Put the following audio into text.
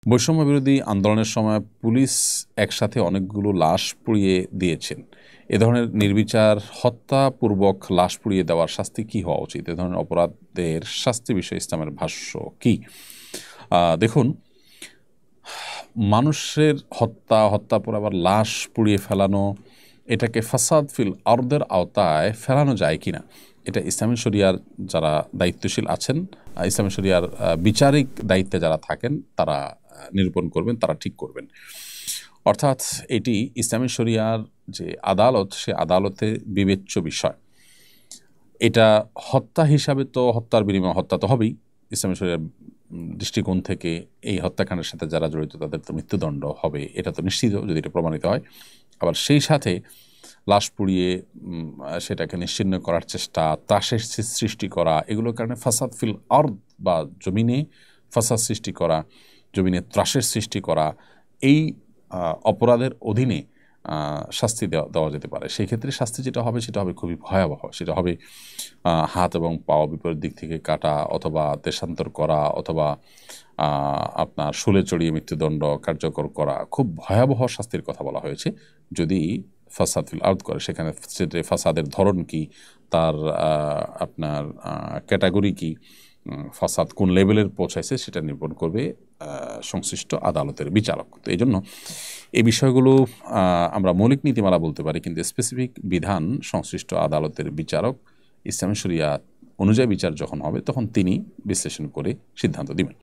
বৈষম্য বিরোধী আন্দোলনের সময় পুলিশ একসাথে অনেকগুলো লাশ পুড়িয়ে দিয়েছেন। এ ধরনের নির্বিচার হত্যাপূর্বক লাশ পুড়িয়ে দেওয়ার শাস্তি কী হওয়া উচিত? এ ধরনের অপরাধের শাস্তি বিষয়ে ইসলামের ভাষ্য কী? দেখুন, মানুষের হত্যার পর আবার লাশ পুড়িয়ে ফেলানো, এটাকে ফাসাদ ফিল আরদের আওতায় ফেলানো যায় কিনা, এটা ইসলামী শরিয়ার যারা দায়িত্বশীল আছেন, ইসলামী শরিয়ার বিচারিক দায়িত্বে যারা থাকেন, তারা নিরূপণ করবেন, তারা ঠিক করবেন। অর্থাৎ এটি ইসলামী শরিয়ার যে আদালত, সে আদালতে বিবেচ্য বিষয়। এটা হত্যা হিসাবে তো হত্যার বিনিময়ে হত্যা তো হবেই। ইসলামী শরিয়ার দৃষ্টিকোণ থেকে এই হত্যাকাণ্ডের সাথে যারা জড়িত তাদের তো মৃত্যুদণ্ড হবে, এটা তো নিশ্চিত যদি এটা প্রমাণিত হয়। আবার সেই সাথে লাশ পুড়িয়ে সেটাকে নিশ্চিহ্ন করার চেষ্টা, ত্রাসের সৃষ্টি করা, এগুলোর কারণে ফাসাদ ফিল আরদ বা জমিনে ফাসাদ সৃষ্টি করা, জমিনে ত্রাসের সৃষ্টি করা, এই অপরাধের অধীনে শাস্তি দেওয়া যেতে পারে। সেই ক্ষেত্রে শাস্তি যেটা হবে সেটা হবে খুবই ভয়াবহ। সেটা হবে হাত এবং পাও বিপরীত দিক থেকে কাটা, অথবা দেশান্তর করা, অথবা আপনার শুলে চড়িয়ে মৃত্যুদণ্ড কার্যকর করা। খুব ভয়াবহ শাস্তির কথা বলা হয়েছে যদি ফাসাদ ফিল আরদ করে। সেখানে ফাসাদের ধরন কি, তার আপনার ক্যাটাগরি কি, ফাসাদ কোন লেভেলের পৌঁছাইছে, সেটা নির্ভর করবে সংশ্লিষ্ট আদালতের বিচারক। তো এই জন্য এই বিষয়গুলো আমরা মৌলিক নীতিমালা বলতে পারি, কিন্তু স্পেসিফিক বিধান সংশ্লিষ্ট আদালতের বিচারক ইসলামী শরিয়া অনুযায়ী বিচার যখন হবে তখন তিনি বিশ্লেষণ করে সিদ্ধান্ত দিবেন।